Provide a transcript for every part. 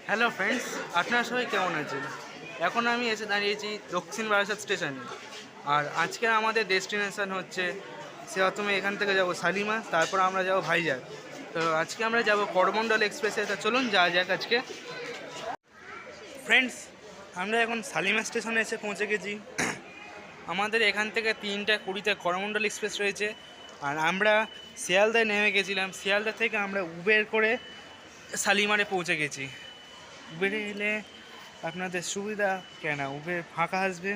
Hello friends, আপনারা সবাই কেমন আছেন? এখন আমি এসে দাঁড়িয়েছি দক্ষিণ বারাসাত স্টেশনে। আর আজকে আমাদের ডেস্টিনেশন হচ্ছে প্রথমে এখান থেকে যাব শালিমার, তারপর আমরা যাব ভাইজাগ। তো আজকে আমরা যাব করমণ্ডল এক্সপ্রেসে। তা চলুন যাওয়া যাক আজকে। ফ্রেন্ডস, আমরা এখন শালিমার স্টেশনে এসে পৌঁছে গেছি। আমাদের এখান থেকে 3:20-তে করমণ্ডল এক্সপ্রেস রয়েছে। আর আমরা শিয়ালদায় নেমে গেছিলাম। শিয়ালদা থেকে আমরা উবের করে শালিমারে পৌঁছে গেছি। উবেরে এলে আপনাদের সুবিধা কেন, উবের ফাঁকা আসবে,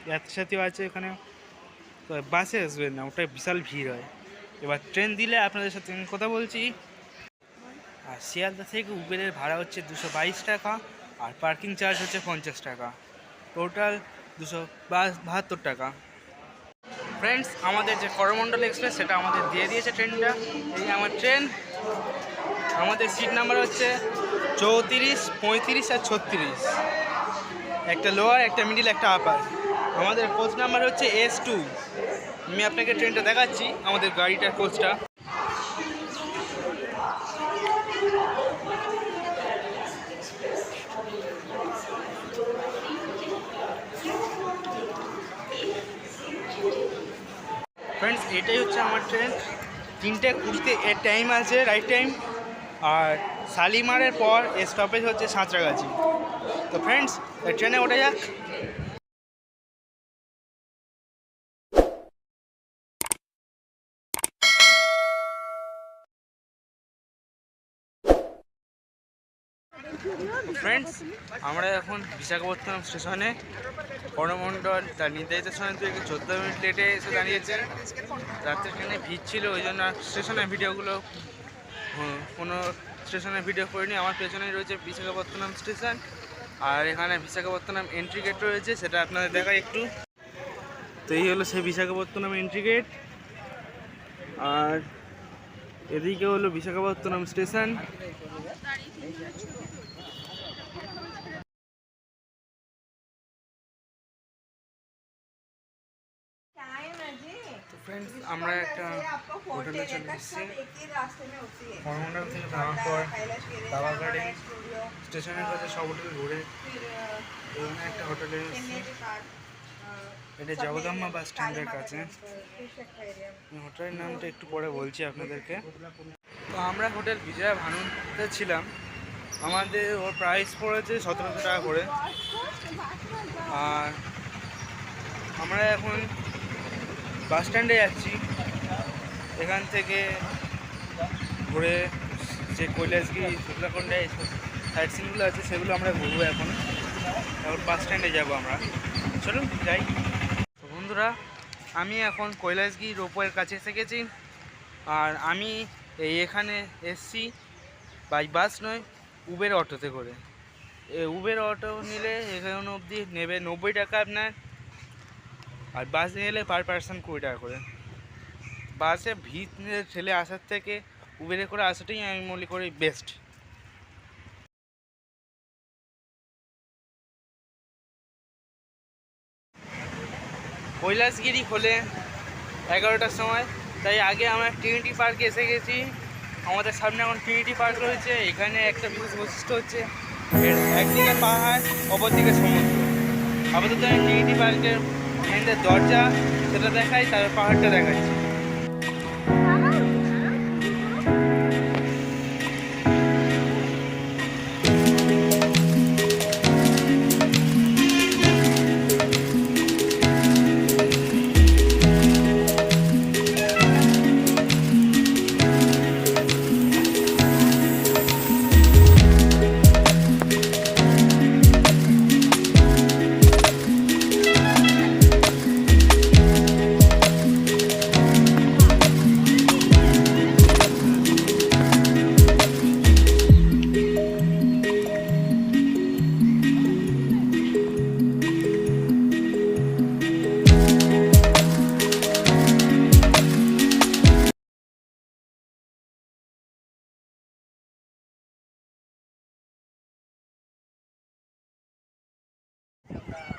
যাত্রীসাথীও আছে এখানে। তো বাসে আসবেন না, ওটাই বিশাল ভিড় হয়। এবার ট্রেন দিলে আপনাদের সাথে আমি কথা বলছি। আর শিয়ালদা থেকে উবেরের ভাড়া হচ্ছে 222 টাকা, আর পার্কিং চার্জ হচ্ছে 50 টাকা, টোটাল 272 টাকা। ফ্রেন্ডস, আমাদের যে করমণ্ডল এক্সপ্রেস সেটা আমাদের দিয়ে দিয়েছে ট্রেনটা। এই আমার ট্রেন, আমাদের সিট নাম্বার হচ্ছে 34, 35 আর 36। একটা লোয়ার, একটা মিডিল, একটা আপার। আমাদের কোচ নাম্বার হচ্ছে S2। আমি আপনাকে ট্রেনটা দেখাচ্ছি, আমাদের গাড়িটার কোচটা। ফ্রেন্ডস, এটাই হচ্ছে আমার ট্রেন। 3:20 এর টাইম আছে, রাইট টাইম। আর শালিমারের পর স্টপেজ হচ্ছে সাঁতরাগাছি। তো ফ্রেন্ডস, ট্রেনে ওঠা যাক। ফ্রেন্ডস, আমরা এখন বিশাখাপত্তনম স্টেশনে। করমণ্ডল তার নির্ধারিত সময় থেকে 14 মিনিট লেটে এসে দাঁড়িয়েছে। রাত্রে ট্রেনে ভিড় ছিল, ওই জন্য স্টেশনের ভিডিওগুলো কোনো স্টেশনের ভিডিও করিনি। আমার পেছনেই রয়েছে বিশাখাপত্তনম স্টেশন। আর এখানে বিশাখাপত্তনম এন্ট্রি গেট রয়েছে, সেটা আপনাদের দেখাই একটু। তো এই হলো সেই বিশাখাপত্তনম এন্ট্রি গেট। আর এদিকে হলো বিশাখাপত্তনম স্টেশন। फ्रेंड्स, আমরা একটা হোটেলে চলে এসেছি। করমণ্ডল থেকে নামার পর দাবা গার্ডেন স্টেশনের কাছে সব হোটেল ঘুরে এখানে একটা হোটেলে এসেছি। এটা জগদম্বা বাস স্ট্যান্ডের কাছে। হোটেলের নামটা একটু পরে বলছি আপনাদেরকে। তো আমরা হোটেল বিজয়া ভানুতে ছিলাম। আমাদের ওর প্রাইস পড়েছে 1700 টাকা করে। আর আমরা এখন বাস স্ট্যান্ডে যাচ্ছি। এখান থেকে ঘুরে যে কৈলাসগিরি, শুক্লাকন্ডা, এইসব সাইট সিনগুলো আছে সেগুলো আমরা ঘুরবো। এখন বাস স্ট্যান্ডে যাবো আমরা। চলুন যাই। তো বন্ধুরা, আমি এখন কৈলাসগিরি রোপওয়ের কাছে এসে গেছি। আর আমি এখানে এসছি বাই বাস নয়, উবের অটোতে করে। উবের অটো নিলে এখানে অবধি নেবে 90 টাকা আপনার। আর বাসে গেলে পার পারসন 20 টাকা করে। বাসে ভিড় ঠেলে আসার থেকে উবেরে করে আসাটাই আমি মনে করি বেস্ট। কৈলাসগিরি খোলে 11টার সময়, তাই আগে আমরা ট্রিনিটি পার্কে এসে গেছি। আমাদের সামনে এখন ট্রিনিটি পার্ক রয়েছে। এখানে একটা বিশেষ বৈশিষ্ট্য হচ্ছে একদিকে পাহাড়, অপরদিকে সমুদ্র। আপাতত আমি ট্রিনিটি পার্কের মেয়েদের দরজা সেটা দেখাই, তারপর পাহাড়টা দেখাচ্ছি।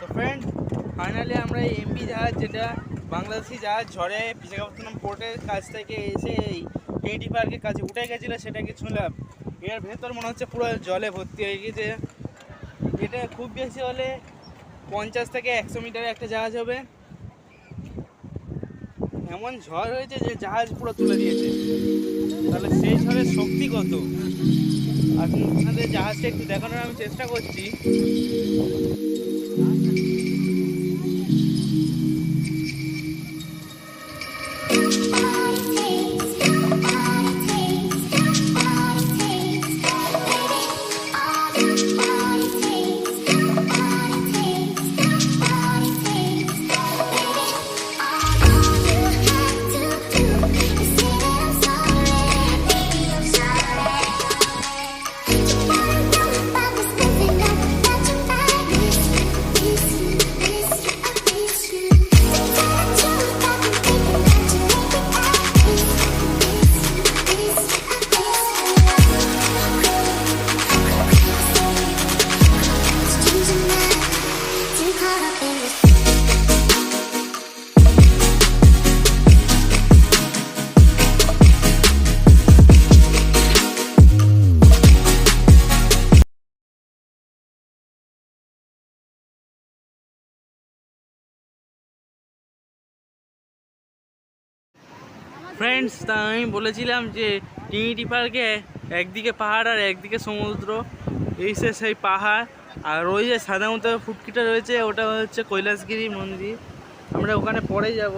তো ফ্রেন্ড, ফাইনালি আমরা এই এমভি জাহাজ, যেটা বাংলাদেশি জাহাজ, ঝড়ে বিশাখাপত্তনম পোর্টের কাছ থেকে এসে এই ট্রিনিটি পার্কের কাছে উঠে গেছিলো, সেটাকে ছুঁলাম। এর ভেতর মনে হচ্ছে পুরো জলে ভর্তি হয়ে গেছে। এটা খুব বেশি হলে 50 থেকে 100 মিটারে একটা জাহাজ হবে। এমন ঝড় হয়েছে যে জাহাজ পুরো তুলে দিয়েছে। তাহলে সেই ঝড়ের শক্তি কত? আপনাদের জাহাজটা একটু দেখানোর আমি চেষ্টা করছি। ফ্রেন্ডস, তা আমি বলেছিলাম যে টিনিটি পার্কে একদিকে পাহাড় আর একদিকে সমুদ্র। এই সেই পাহাড়, আর ওই যে সাদা মতো ফুটকিটা রয়েছে ওটা হচ্ছে কৈলাসগিরি মন্দির। আমরা ওখানে পরে যাব।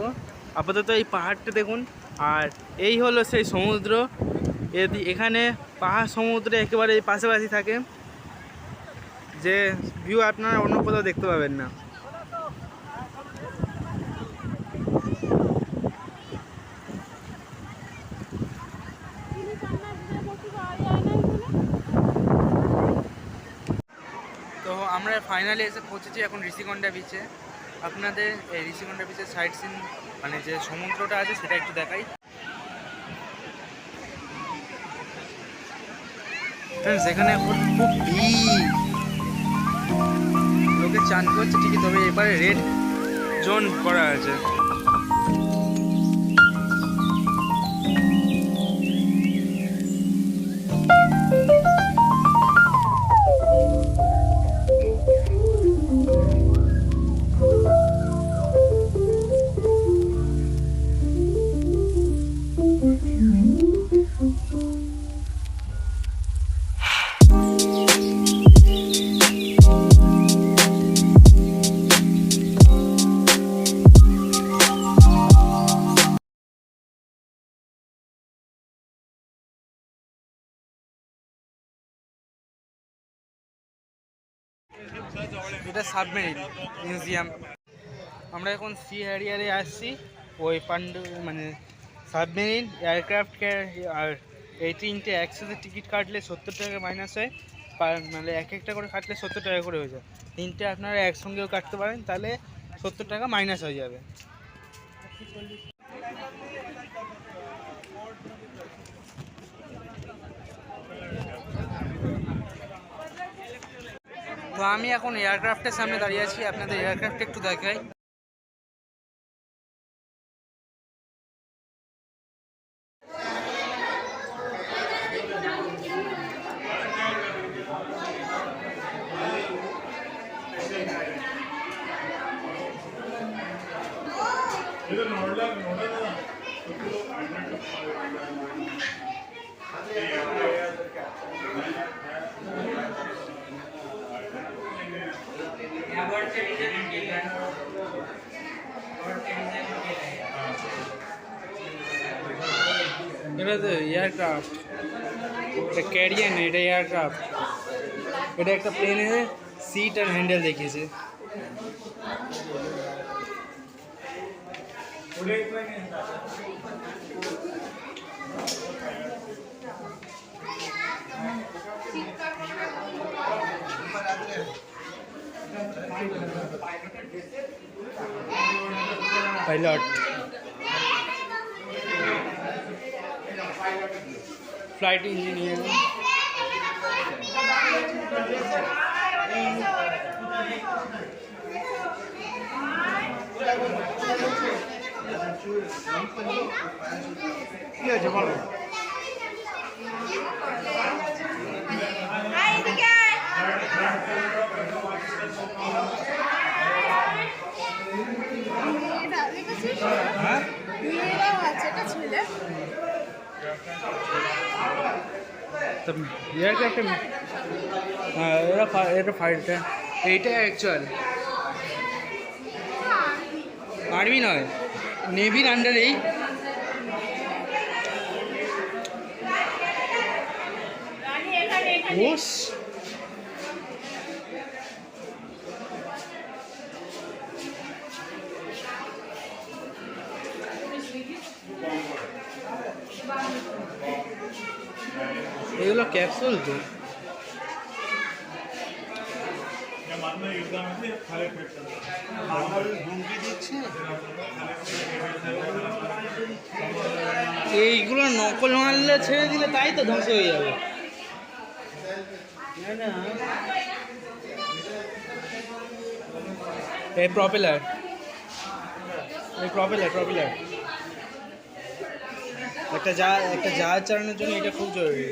আপাতত এই পাহাড়টা দেখুন, আর এই হলো সেই সমুদ্র। এখানে পাহাড় সমুদ্রে একেবারে পাশাপাশি থাকে, যে ভিউ আপনারা অন্য কোথাও দেখতে পাবেন না। তো আমরা ফাইনালি এসে পৌঁছেছি এখন ঋষিকন্ডা বিচে। আপনাদের এই ঋষিকন্ডা বিচের সাইড সিন, মানে যে সমুদ্রটা আছে সেটা একটু দেখাই। সেখানে এখন খুব ভিড়, লোকে চান করছে ঠিকই, তবে এবারে রেড জোন করা আছে। এটা সাবমেরিন মিউজিয়াম। আমরা এখন সি হ্যারিয়ারে আসছি। ওই মানে সাবমেরিন এয়ারক্রাফট, আর এই তিনটে একসাথে টিকিট কাটলে 70 টাকা মাইনাস হয়। মানে এক একটা করে কাটলে 70 টাকা করে হয়ে যায়। তিনটে আপনারা একসঙ্গেও কাটতে পারেন, তাহলে 70 টাকা মাইনাস হয়ে যাবে। তো আমি এখন এয়ারক্রাফটের সামনে দাঁড়িয়ে আছি, আপনাদের এয়ারক্রাফট একটু দেখাই। এটা তো এয়ারক্রাফট, এটা ক্যারিয়ার না, এটা এয়ারক্রাফট। এটা একটা প্লেনের সিট আর হ্যান্ডেল দেখিয়েছে। पायलट, फ्लाइट इंजीनियर, তো একটা হ্যাঁ এটা ফাইটটা এইটা অ্যাকচুয়াল আর্মি নয়, নেভির আন্ডারেই। ওস এগুলো ক্যাপসুল তো। এইগুলো নকল মারলে ছেড়ে দিলে তাই তো ধ্বংস হয়ে যাবে। এই প্রপেলার একটা জাহাজ চালানোর জন্য এটা খুব জরুরি।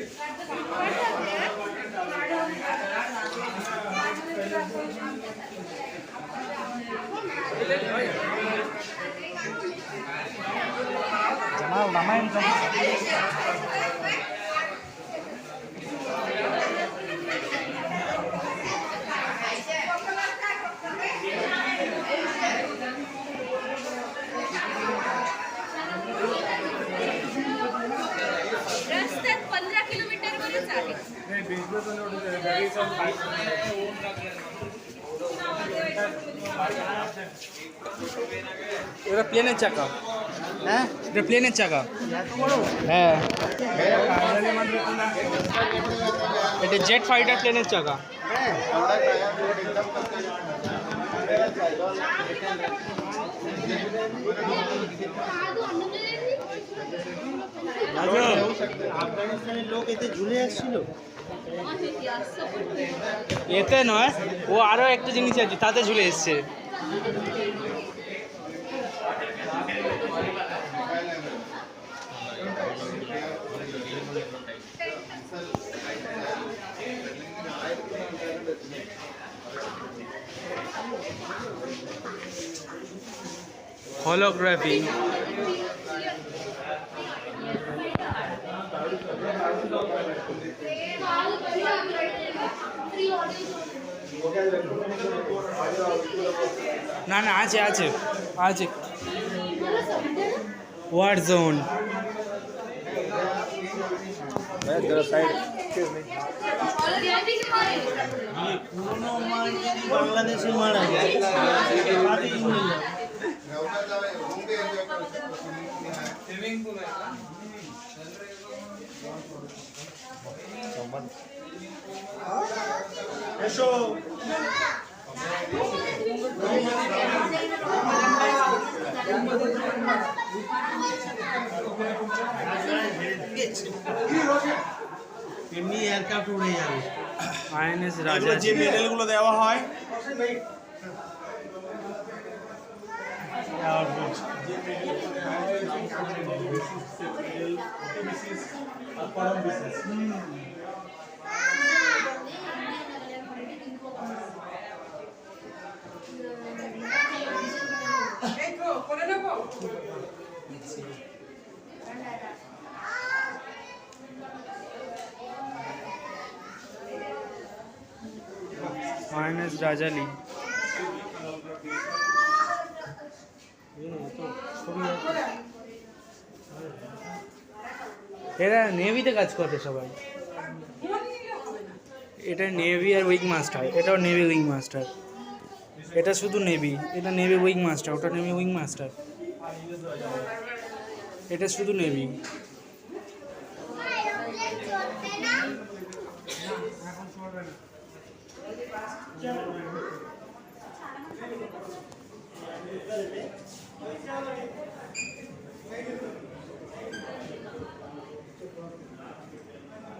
रस्त्यात 15 किलोमीटरवरच आहे। এটা প্লেনের চাকা। হ্যাঁ এটা প্লেনের চাকা। হ্যাঁ এটা জেট ফাইটার প্লেনের চাকা। আফগানিস্তানের লোক এতে ঝুলে আসছিল। এতে নয়, ও আরো একটা জিনিস আছে তাতে ঝুলে এসছে। হলোগ্রাফি না না আছে আছে আছে ওয়ার জোন। পুরোনো মাল যদি বাংলাদেশে মারা যায় তাতেই হয়ে যাবে। এসো এমনি এয়ারক্রাফট উড়ে যাবে। আইএনএস রাজা যে মেডেলগুলো দেওয়া হয় আইএনএস রাজালি। এরা নেভিতে কাজ করে সবাই। এটা নেভি আর উইং মাস্টার, এটাও নেভি উইং মাস্টার। এটা শুধু নেভি, এটা নেভি উইং মাস্টার, ওটা নেভি উইং মাস্টার। এটা শুধু নেভি।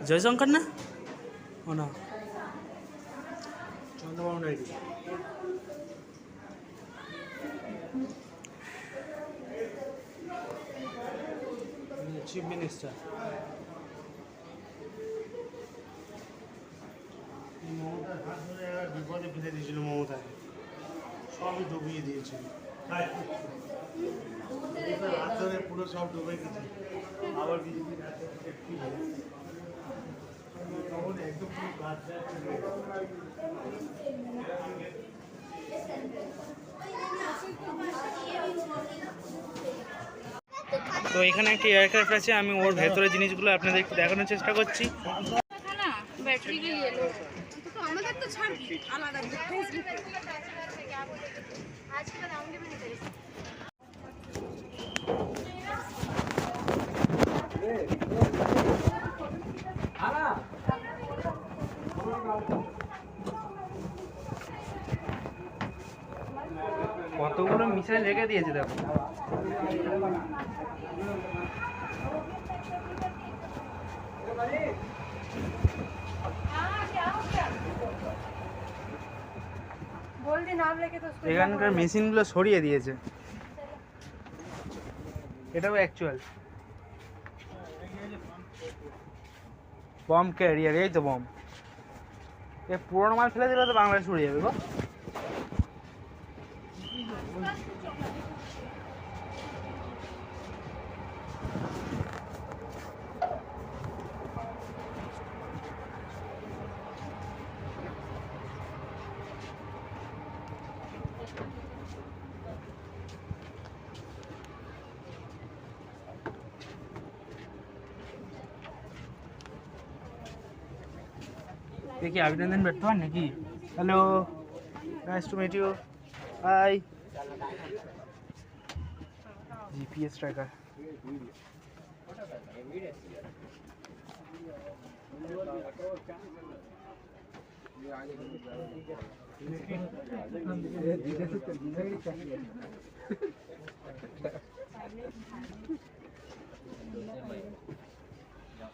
জয়শঙ্কর না, ও না চন্দ্রবাবু নাইডু। Chief minister. মমতার হাত ধরে বিপদে ফেলে দিয়েছিল মমতাকে, সবই ডুবিয়ে দিয়েছিল। হাত ধরে পুরো সব ডুবে গেছে। আবার কিছুদিন আছে একটু তখন একদম পুরো গাছ তো এখানে একটা এয়ারক্রাফট আছে, আমি ওর ভেতরে জিনিসগুলো আপনাদের একটু দেখানোর চেষ্টা করছি। না ব্যাটারি के लिए लो तो আমাদের তো ছাড়বি আলাদা ফেসবুক आज के बताऊंगी मैं तेरे से কতগুলো মিসাইল রেখে দিয়েছে দেখো। बोल दे नाम लेके तो उसको এখানকার মেশিনগুলো সরিয়ে দিয়েছে। এটাও অ্যাকচুয়াল বম ক্যারিয়ার, এই তো বম। এ পুরোনো মাল ফেলে দিলে তো বাংলাদেশ উড়ে যাবে গো। देखिए अभिनंदन बर्तमान नाकि hello nice to meet you hi GPS tracker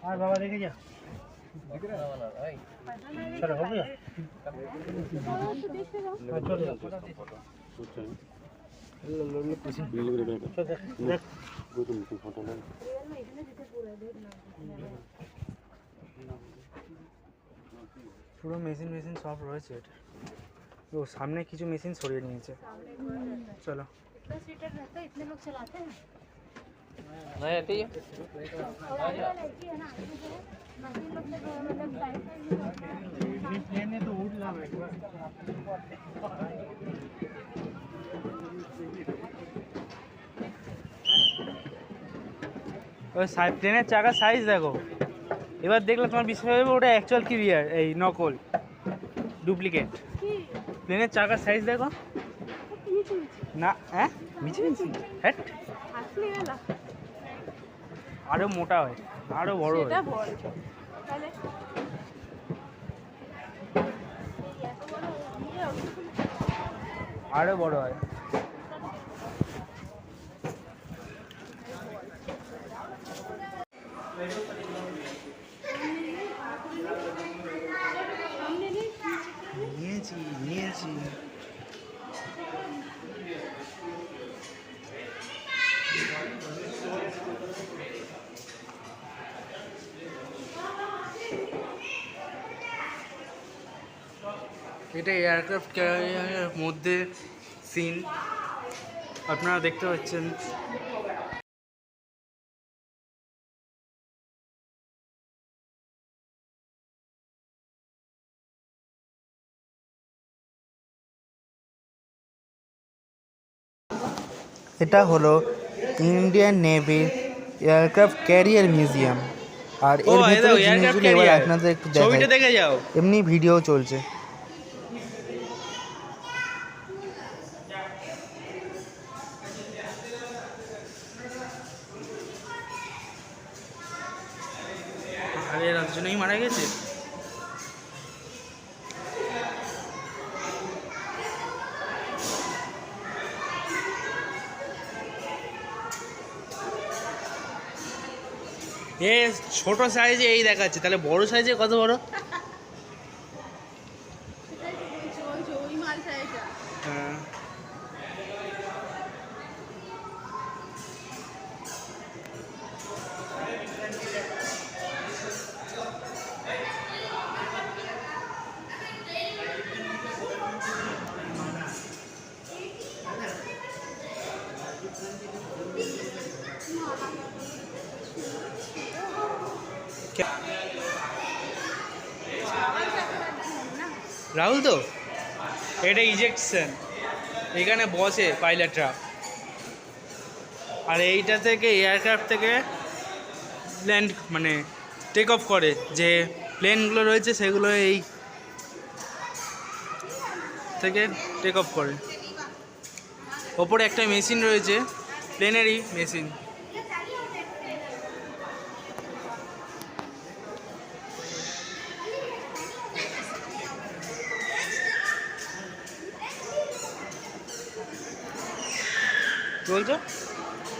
हाँ बाबा देखे जा चलो हो गया পুরো মেশিন মেশিন সব রয়েছে এটা। ও সামনে কিছু মেশিন সরিয়ে নিয়েছে। চলো कितना सीटर रहता है इतने लोग चलाते हैं नहीं आती है প্লেনে তো উঠলাম একবার ওই প্লেনের চাকার সাইজ দেখো, এবার দেখলে তোমার বিশ্বাস হবে ওটা অ্যাকচুয়াল ক্লিয়ার, এই নকল ডুপ্লিকেট। প্লেনের চাকার সাইজ দেখো না, হ্যাঁ মিছি মিছি হ্যাট আরো মোটা হয়, আরো বড় হয়। আরো বড় হয়। নিয়েছি নিয়েছি এটা এয়ারক্রাফট ক্যারিয়ারের মধ্যে সিন আপনারা দেখতে পাচ্ছেন। এটা হলো ইন্ডিয়ান নেভির এয়ারক্রাফট ক্যারিয়ার মিউজিয়াম, আর এর ভিতরে জিনিসগুলো এবার আপনাদের একটু দেখাই, এমনি ভিডিও চলছে। আরে একজনই মারা গেছে। এ ছোট সাইজে এই দেখাচ্ছে, তাহলে বড় সাইজে কত বড়? হ্যাঁ রাহুল তো এটা ইজেকশন, এখানে বসে পাইলটরা, আর এইটা থেকে এয়ারক্রাফট থেকে ল্যান্ড মানে টেক অফ করে, যে প্লেনগুলো রয়েছে সেগুলো এই থেকে টেক অফ করে। ওপরে একটা মেশিন রয়েছে, প্লেনেরই মেশিন। কি বলছো?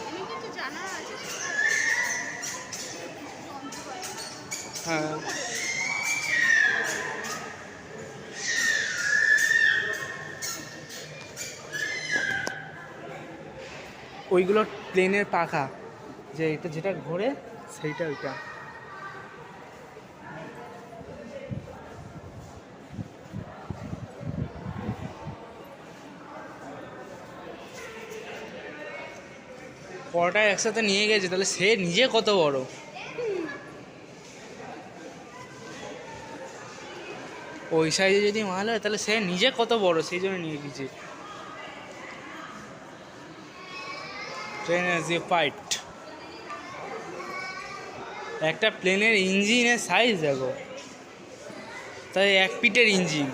এমনি কিছু জানা আছে? হ্যাঁ, ওইগুলো প্লেনের পাখা, যে এটা যেটা ঘোরে সেইটা ওইটা। কটা একসাথে নিয়ে গেছে, তাহলে সে নিজে কত বড়। ওই সাইজে যদি মাল হয় তাহলে সে নিজে কত বড়, সেই জন্য নিয়ে গেছে। Train as a fight. একটা প্লেনের ইঞ্জিনের সাইজ দেখো, তাই 1 ফিটের ইঞ্জিন।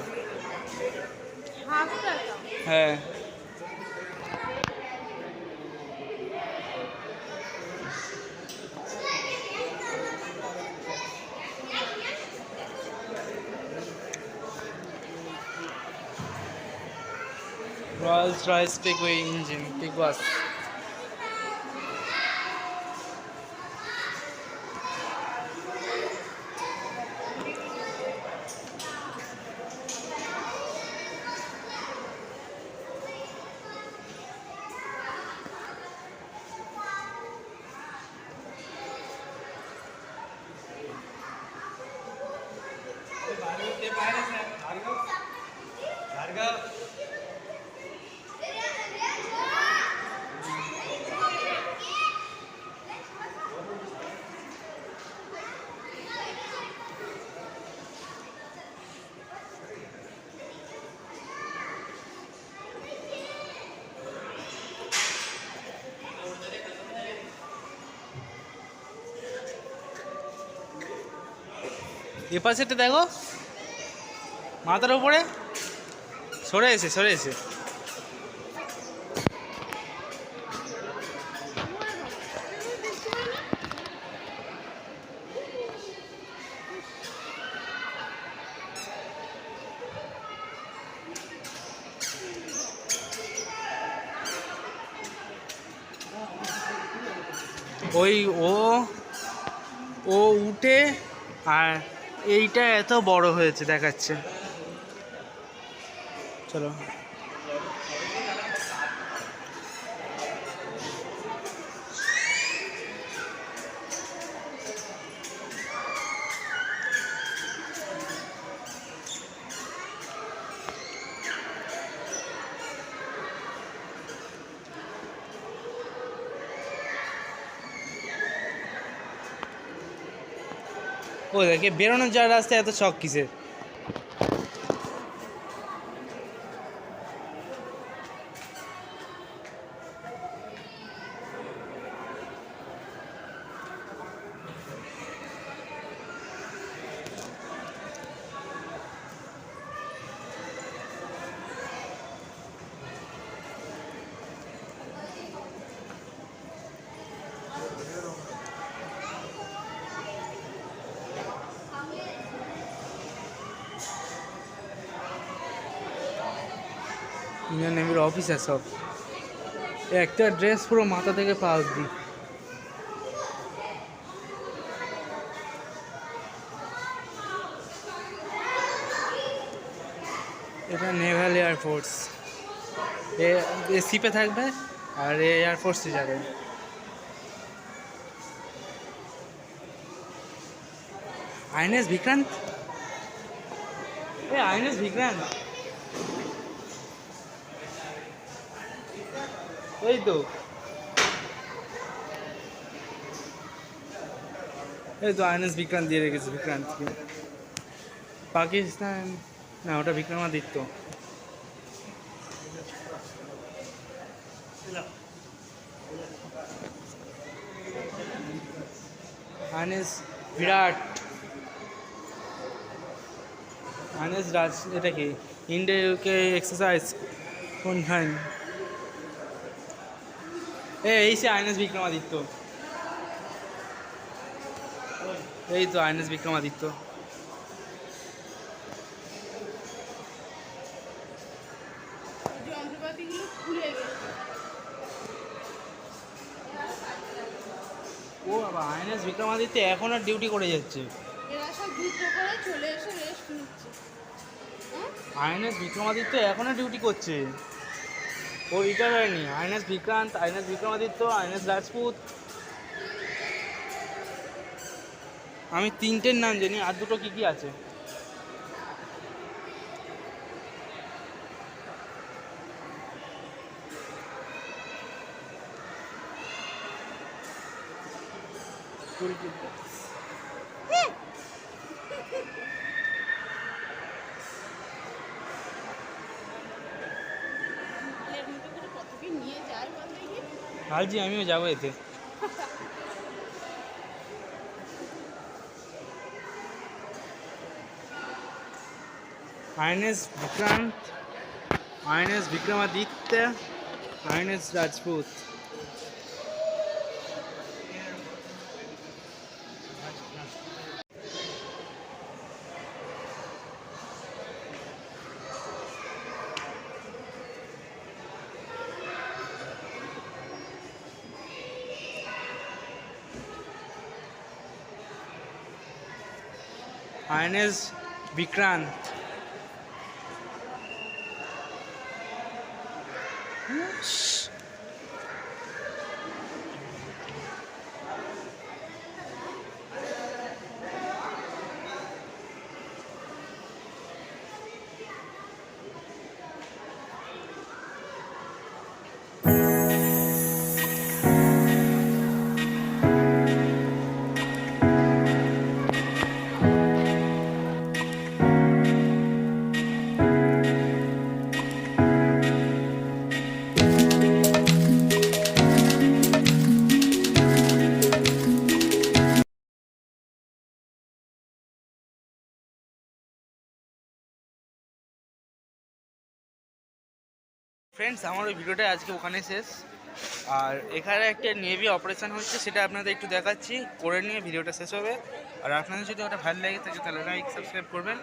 হাফটা হ্যাঁ, রয়্যালস রয়েস পিকওয়ে ইঞ্জিন, পিকওয়াস। এ পাশেটা দেখো, মাথার উপরে সরে এসে ওই ও উঠে, আর এইটা এত বড় হয়েছে দেখাচ্ছে। চলো, ও দেখে বেরোনোর যাওয়ার রাস্তায় এত শখ কিসের? ইন্ডিয়ান নেভির অফিসার সব, একটা ড্রেস পুরো মাথা থেকে পা অব্দি। এটা নেভাল এয়ারফোর্স, এ শিপে থাকবে আর এয়ারফোর্সে যাবে। আইএনএস বিক্রান্ত, আইএনএস বিক্রান্ত, এই তো আইএনএস বিক্রান্ত দিয়ে রেখেছে, বিক্রান্তকে। পাকিস্তান না ওটা বিক্রমাদিত্য। আনেস বিরাট, আনেস রাজ, এটা কি ইন্ডিয়া ইউকে এক্সারসাইজ কোনখান? এই সে আইনেস বিক্রমাদিত্য, এই তো আইনেস বিক্রমাদিত্য। যন্ত্রপাতিগুলো খুলে গেছে। ও বাবা, আইনেস বিক্রমাদিত্য এখন আর ডিউটি করে যাচ্ছে। এরা সব যুদ্ধ করে চলে এসে রেস্ট নিচ্ছে। আইনেস বিক্রমাদিত্য এখনও ডিউটি করছে, ও রিটায়ার হয়নি। আইনেস বিক্রান্ত, আইনেস বিক্রমাদিত্য, আইনেস রাজপুত। আমি তিনটের নাম জানি, আর দুটো কি কি আছে? এর মধ্যে করে কত কি নিয়ে যায় বল দেখি। ভাবছি আমিও যাবো এতে। আইনেস বিক্রান্ত, আইনেস বিক্রমাদিত্য, আইনেস রাজপুত। আইনেস বিক্রান্ত। ফ্রেন্ডস, আমার ওই ভিডিওটা আজকে ওখানে শেষ। আর এখানে একটা নেভি অপারেশন হচ্ছে, সেটা আপনাদের একটু দেখাচ্ছি, করে নিয়ে ভিডিওটা শেষ হবে। আর আপনাদের যদি ওটা ভালো লাগে থাকে তাহলে লাইক সাবস্ক্রাইব করবেন।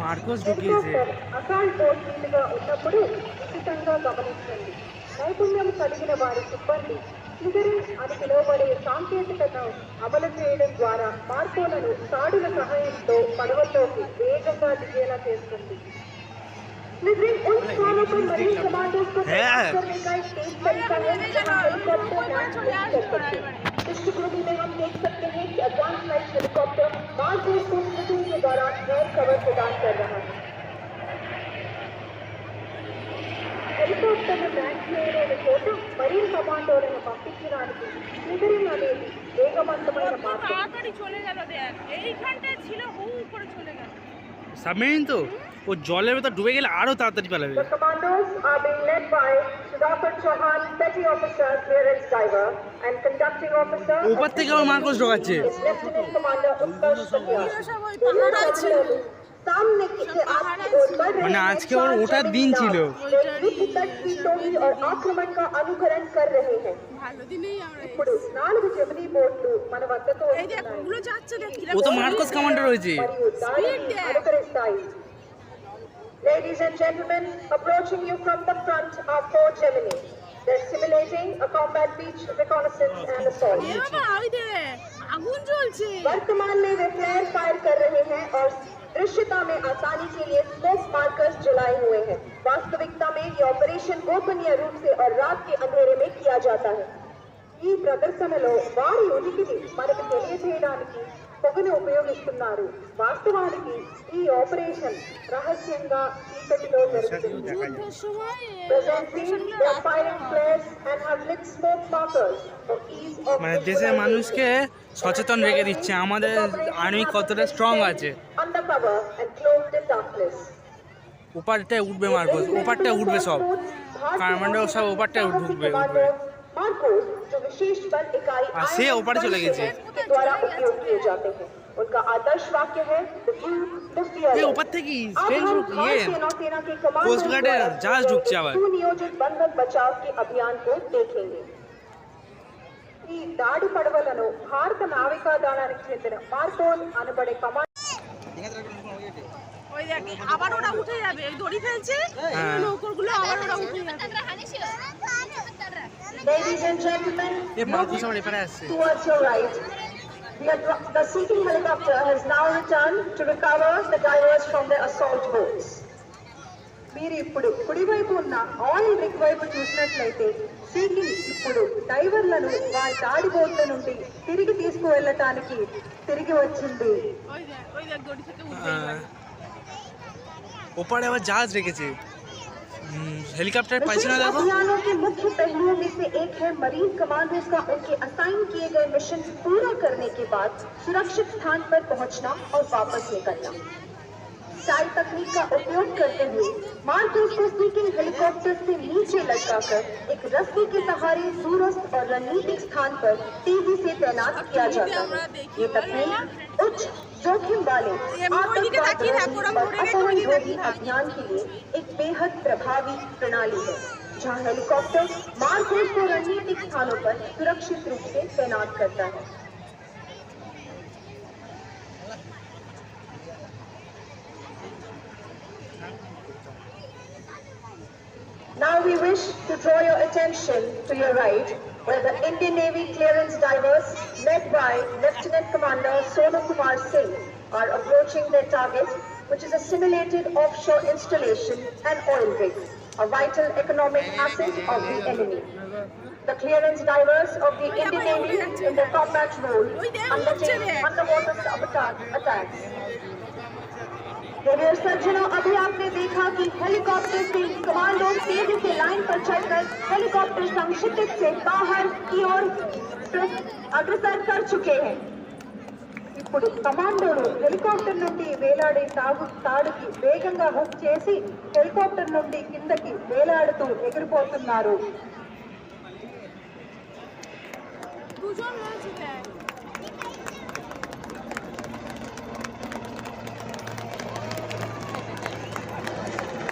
মার্কোস ঢুকিয়েছে। అకాల్ పోటీలుగా ఉన్నప్పుడు నిశ్చితంగా గమనించండి. నైపుణ్యం కలిగిన వారి సిబ్బంది ట్రిగరింగ్ అని పిలువబడే సాంకేతికతను అమలు చేయడం ద్వారా మార్పులను తాడుల సహాయంతో పడవల్లోకి వేగంగా దిగేలా చేస్తుంది. ट्रिगरिंग उन स्थानों पर मरीन कमांडोज को तैनात करने का एक तेज तरीका है जहां हेलीकॉप्टर लैंड नहीं कर सकते। इस स्थिति में हम देख सकते हैं कि अडवांस फ्लाइट हेलीकॉप्टर मार्कोस को ट्रिगरिंग के दौरान एयर कवर प्रदान कर रहा है। హెలికాప్టర్ను ల్యాండ్ చేయలేని చోట మరీన్ కమాండోలను పంపించడానికి ట్రిగరింగ్ అనేది వేగవంతమైన మార్గం. তাড়াতাড়ি চলে গেল দেখ, এইখানটায় ছিল হু করে চলে গেল। সাবমেরিন তো ও জলের ভেতর ডুবে গেলে আরো তাড়াতাড়ি পালাবে। The commandos are being led by Sudhakar Chauhan, Petty Officer, Clearance Diver, and Conducting Officer. উপর থেকে আবার Marcos ঢোকাচ্ছে। is Lieutenant Commander Utkarsh Pandya. এরা সব ওই পাহাড়ায় ছিল। सामने से आपकी ओर बढ़ रहे মানে हैं আজকে ওর ওঠার দিন ছিল। वे युद्ध तट की टोली और आक्रमण का अनुकरण कर रहे हैं. ভালো দিনেই আমরা ఇప్పుడు 4 జమినీ బోట్లు మన వద్దకు এই দেখ వస్తున్నాయి ওগুলো যাচ্ছে দেখ ও তো মার্কোস কমান্ডার হয়েছে। మరియు దాడిని అనుకరిస్తాయి. Ladies and gentlemen, approaching you from the front are 4 Gemini. They're simulating a combat beach reconnaissance and assault. এ বাবা ওই দে আগুন জ্বলছে। वर्तमान में वे फ्लेयर फायर कर रहे हैं और दृश्यता में आसानी के लिए स्मोक मार्कर्स जलाए हुए हैं. वास्तविकता में ये ऑपरेशन गोपनीय रूप से और रात के अंधेरे में किया जाता है. ఈ ప్రదర్శనలో వారి ఉనికిని మనకు తెలియజేయడానికి పొగను ఉపయోగిస్తున్నారు. వాస్తవానికి ఈ ఆపరేషన్ రహస్యంగా చీకటిలో జరుగుతుంది. যুদ্ধের সময় Presently, they are firing flares and have lit smoke markers for ease of মানে দেশের মানুষকে সচেতন রেখে দিচ্ছে আমাদের আর্মি কতটা স্ট্রং আছে। On the cover and clothed in darkness. ওপারটায় উঠবে মার্কোস, ওপারটায় উঠবে সব, কমান্ডো সব ওপারটায় ঢুকবে উঠবে। मार्कोस जो विशेष बल इकाई আর সে ওপারে চলে গেছে। के द्वारा उपयोग किए जाते हैं। उनका आदर्श वाक्य है the few, the এই fearless। ওপার থেকে अब ট্রেন हम ইয়ে भारतीय नौसेना के कमांडर कोस्ट गार्डের द्वारा জাহাজ ঢুকছে আবার। सुनियोजित बंधक बचाव के अभियान को देखेंगे। ఈ దాడి పడవలను భారత నావికా దళానికి చెందిన మార్కోస్ అనబడే కమాండ్ ওই দেখ আবার ওরা উঠে যাবে, ওই দড়ি ফেলছে নৌকোগুলো আবার ওরা উঠে যাবে। Ladies and gentlemen, A Marcos আবার এপারে আসছে। towards your right. The seeking helicopter has now returned to recover the divers from their assault boats. మీరు ఇప్పుడు కుడివైపు ఉన్న ఆయిల్ రిగ్ వైపు చూసినట్లయితే సీకింగ్ ఇప్పుడు డైవర్లను వారి దాడి బోట్ల నుండి తిరిగి తీసుకువెళ్ళటానికి తిరిగి వచ్చింది। ওই দেখ দড়ি থেকে উঠে যাবে। ওপারে আবার জাহাজ রেখেছে, হেলিকপ্টার পাইছে না विशेष দেখো। अभियानों के मुख्य पहलुओं में से एक है मरीन कमांडर्स का उनके असाइन किए गए मिशन पूरा करने के बाद सुरक्षित स्थान पर पहुंचना और वापस निकलना। स्टाइल तकनीक का उपयोग करते हुए मार्कोस को सीकिंग हेलीकॉप्टर से नीचे लटकाकर एक रस्सी के सहारे दूरस्थ और रणनीतिक स्थान पर तेजी से तैनात किया जाता है। ये तकनीक उच्च जोखिम वाले आतंकवाद और अपहरणरोधी अभियान के लिए एक बेहद प्रभावी प्रणाली है, जहां हेलीकॉप्टर मार्कोस को रणनीतिक स्थानों पर सुरक्षित रूप से तैनात करता है। Now we wish to draw your attention to your right, where the Indian Navy clearance divers, led by Lieutenant Commander Sonu Kumar Singh, are approaching their target, which is a simulated offshore installation and oil rig, a vital economic asset of the enemy. The clearance divers of the Indian Navy in their combat role undertake underwater sabotage attacks. Radio सज्जनों, अभी आपने देखा कि helicopter से commando तेजी से line पर चलकर हेलीकॉप्टर संक्षिप्त से बाहर की ओर अग्रसर कर चुके हैं। ఇప్పుడు కమాండోలు హెలికాప్టర్ నుండి వేలాడే తాడుకి వేగంగా హుక్ చేసి హెలికాప్టర్ నుండి కిందకి వేలాడుతూ ఎగిరిపోతున్నారు। দুজন রয়েছে দেখ।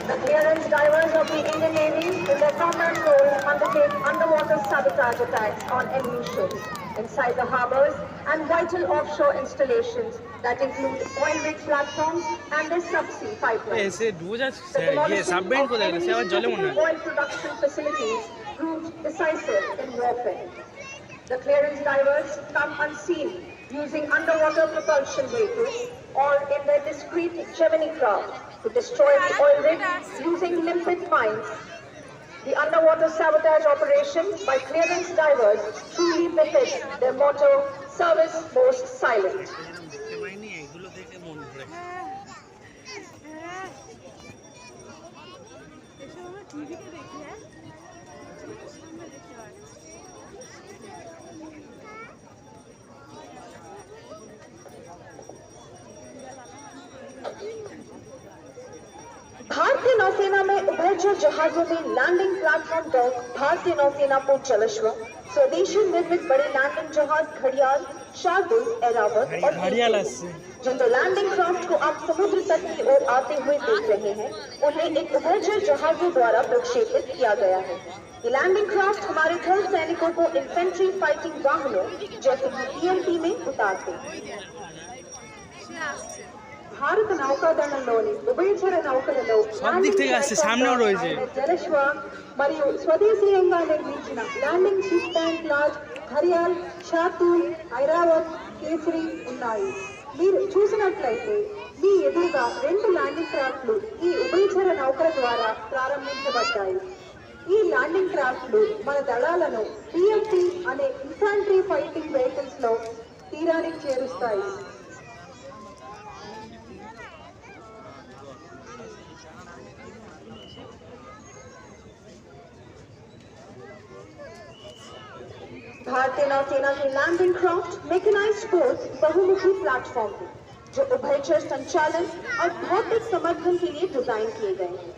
The clearance divers of the Indian Navy in their combat role undertake underwater sabotage attacks on enemy ships inside the harbors and vital offshore installations that include oil rig platforms and their subsea pipelines. এসে ডুবে যাচ্ছে The ইয়ে demolition submarine of কোথায় গেল, সে enemy আবার জলে মনে হয়। critical oil production facilities proved decisive in warfare. The clearance divers come unseen using underwater propulsion vehicles or in their discreet Gemini craft to destroy the oil rig using limpet mines. The underwater sabotage operation by clearance divers truly befits their motto, service most silent. এগুলো দেখে মন ভরে। এসব আমরা টিভিতে দেখি, হ্যাঁ সামনে দেখতে হয়। भारतीय नौसेना में उभयचर जहाजों में लैंडिंग प्लेटफॉर्म डॉक भारतीय नौसेना पोत जलश्व, स्वदेशी निर्मित बड़े लैंडिंग जहाज घड़ियाल, शार्दुल, ऐरावत और घड़ियाल আসছে। जिन दो लैंडिंग क्राफ्ट को आप समुद्र तट की ओर आते हुए देख रहे हैं, उन्हें एक उभयचर जहाजों द्वारा प्रक्षेपित किया गया है। ये लैंडिंग क्राफ्ट हमारे थल सैनिकों को इन्फेंट्री फाइटिंग वाहनों जैसे कि PMP में उतारते हैं। భారత నౌకాదళంలోని ఉభయచర నౌకలలో সব দিক থেকে আসছে, সামনেও রয়েছে। జలశ్వ మరియు స్వదేశీయంగా నిర్మించిన landing ship and class Gharial, Shardul, Airavat, Kesari ఉన్నాయి। మీరు చూసినట్లయితే మీ ఎదురుగా 2 ల్యాండింగ్ క్రాఫ్ట్లు ఈ ఉభయచర నౌకల ద్వారా ప్రారంభించబడ్డాయి। ఈ ల్యాండింగ్ క్రాఫ్ట్లు మన దళాలను PMP అనే ఇన్ఫాంట్రీ ఫైటింగ్ వెహికల్స్ లో తీరానికి చేరుస్తాయి। भारतीय नौसेना की लैंडिंग क्राफ्ट मैकेनाइज्ड बोट बहुमुखी प्लेटफॉर्म है। जो उभयचर संचालन और भौतिक समर्थन के लिए डिजाइन किए गए हैं।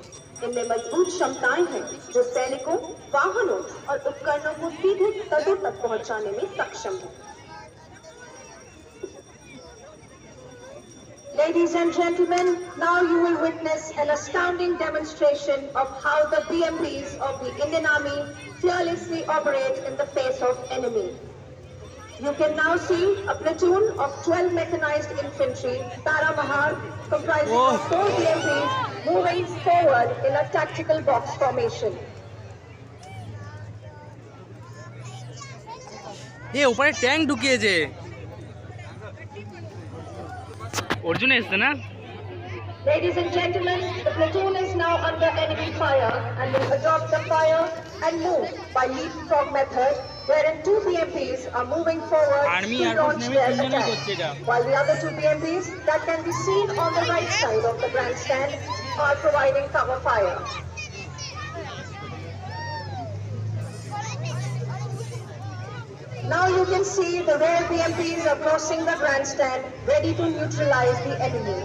इनमें मजबूत क्षमताएं हैं जो सैनिकों, वाहनों और उपकरणों को सीधे तटों तक पहुंचाने में सक्षम है। Ladies and gentlemen, now you will witness an astounding demonstration of how the BMPs of the Indian Army fearlessly operate in the face of enemy. You can now see a platoon of 12 mechanized infantry, Taramahar, comprising of 4 BMPs, moving forward in a tactical box formation. এ ওপারে tank ঢুকিয়েছে Arjun এসছে না Ladies and gentlemen, the platoon is now under enemy fire and will adopt the fire and move by leapfrog method, wherein 2 BMPs are moving forward Army to Air Force launch Navy their তিনজনই attack, করছে এটা। while the other 2 BMPs that can be seen on the right side of the grandstand are providing cover fire. Now you can see the rear BMPs are crossing the grandstand, ready to neutralize the enemy.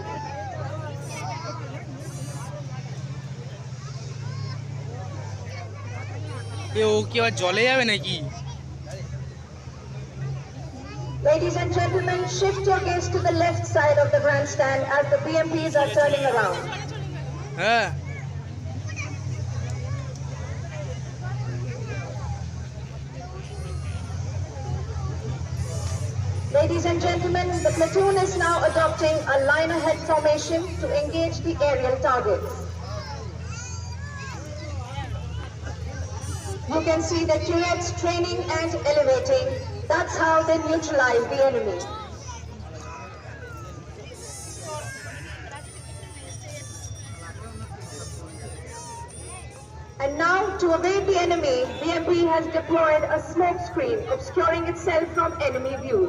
এ ও কি আবার জলে যাবে নাকি Ladies and gentlemen, shift your gaze to the left side of the grandstand as the BMPs are turning around. হ্যাঁ Ladies and gentlemen, the platoon is now adopting a line ahead formation to engage the aerial targets. You can see the turrets training and elevating. That's how they neutralize the enemy. And now, to evade the enemy, BMP has deployed a smoke screen obscuring itself from enemy view.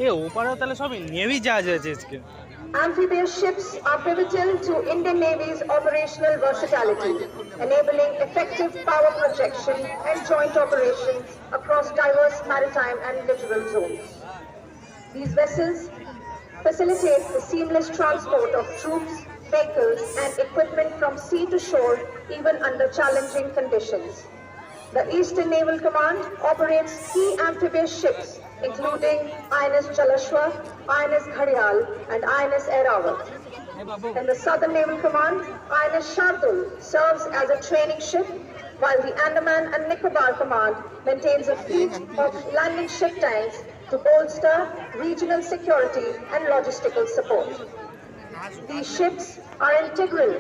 এ ওপারেও তাহলে সবই navy জাহাজ আছে আজকে Amphibious ships are pivotal to Indian Navy's operational versatility, enabling effective power projection and joint operations across diverse maritime and littoral zones. These vessels facilitate the seamless transport of troops, vehicles, and equipment from sea to shore, even under challenging conditions. The Eastern Naval Command operates key amphibious ships, including INS Jalashwa, INS Ghadial, and INS Airavat. In the Southern Naval Command, INS Shardul serves as a training ship, while the Andaman and Nicobar Command maintains a fleet of landing ship tanks to bolster regional security and logistical support. These ships are integral